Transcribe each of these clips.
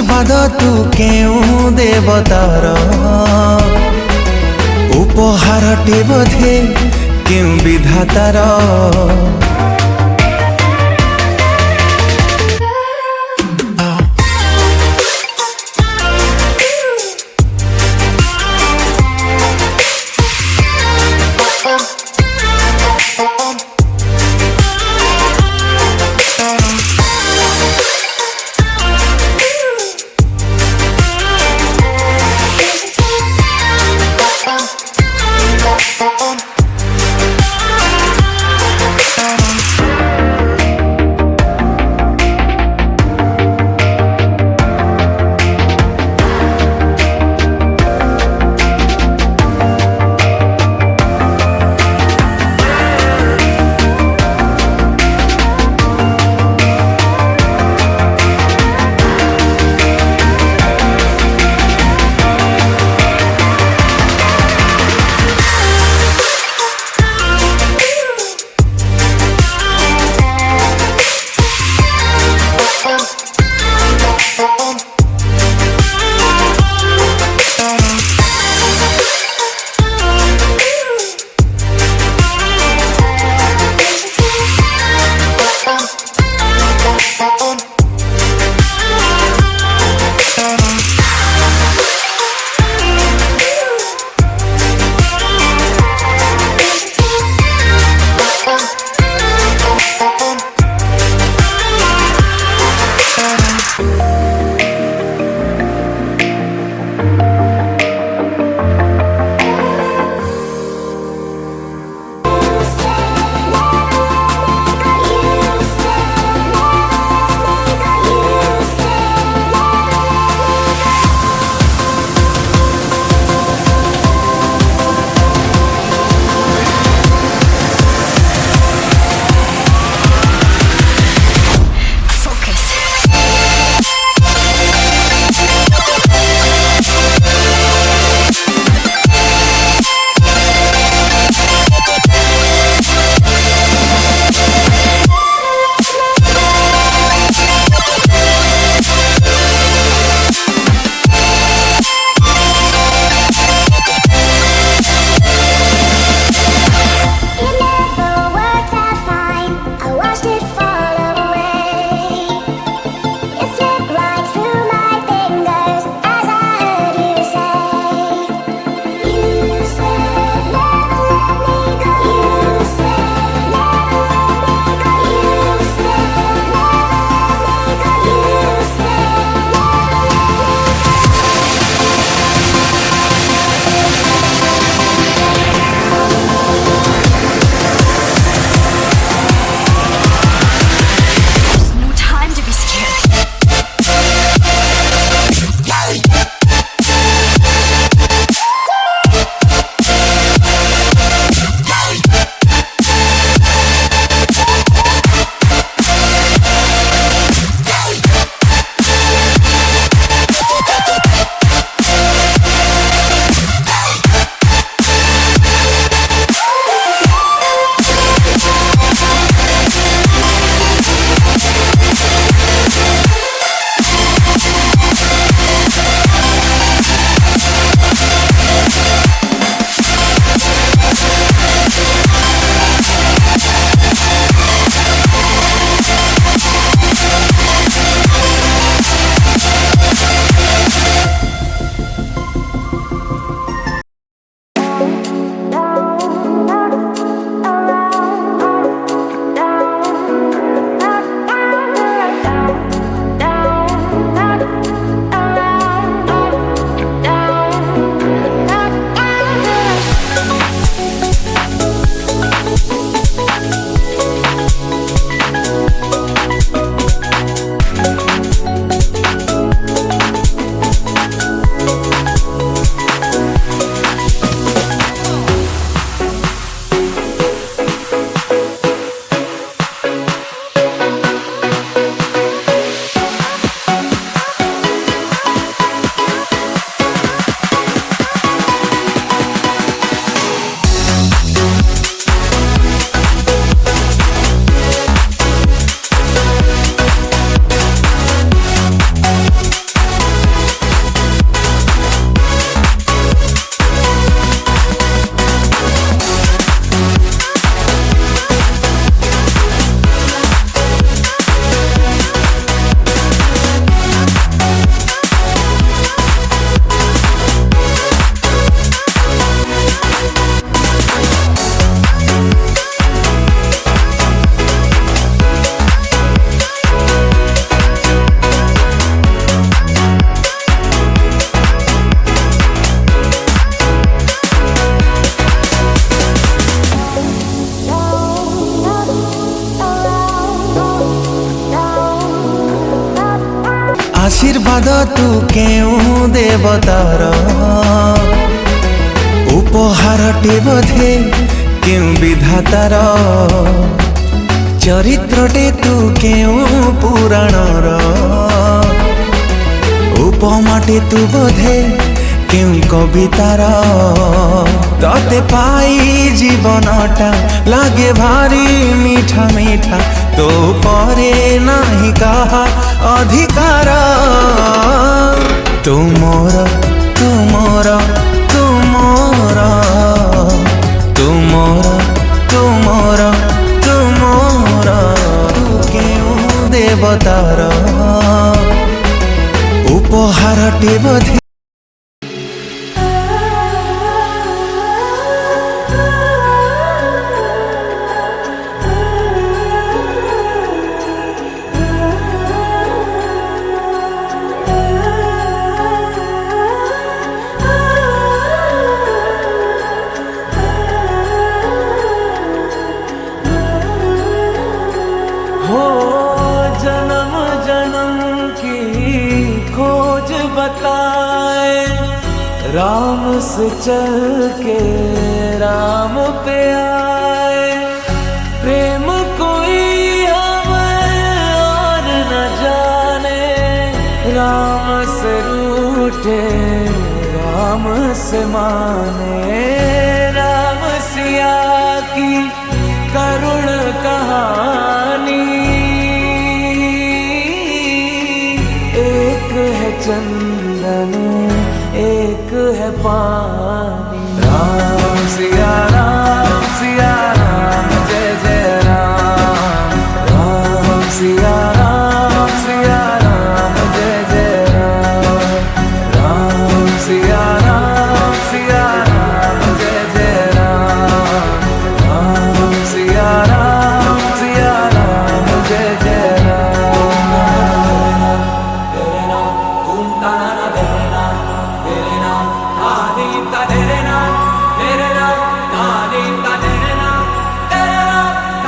आशीर्वाद तू केउ देवतार उपहारटे बोधे केउ विधातार आशीर्वाद तू केउं देवतार उपहारटे बोधे केउं विधातार चरित्रटे तू केउं पुराणर उपमाटे तू बोधे केउं कवितार तते पाई जीवनटा लागे भारी मीठा मीठा तो परे नाही कहा अधिकार तुमोर तुमोर तुमोर तुमोर तुमोर तुमोर तू केउं देवतार उपहारटे बोधे हो जन्म जन्म की खोज बताए राम से चल के राम पे आए प्रेम कोई हमें और न जाने राम से रूठे राम से माने राम सिया की करुण कहानी एक है चंदन एक है पानी राम सिया राम जय जय राम राम सिया राम जय जय राम राम सिया राम जय जय राम राम सिया राम जय जय राम तेरे नाम घूमता ना तेरे नाम आदि का तेरे नाम आदि का तेरे नाम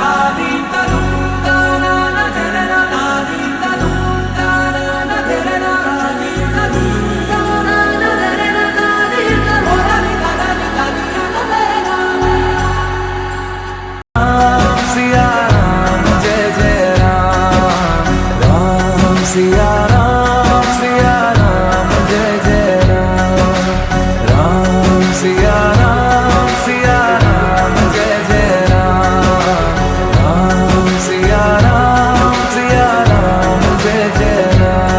आदि का लूटा ना तेरे नाम आदि का लूटा ना तेरे नाम आदि का लूटा ना तेरे नाम आदि का लूटा ना तेरे नाम राम सिया राम जय जय राम राम सिया राम जय जय राम राम सिया राम जय जय राम राम सिया राम जय जय राम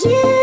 You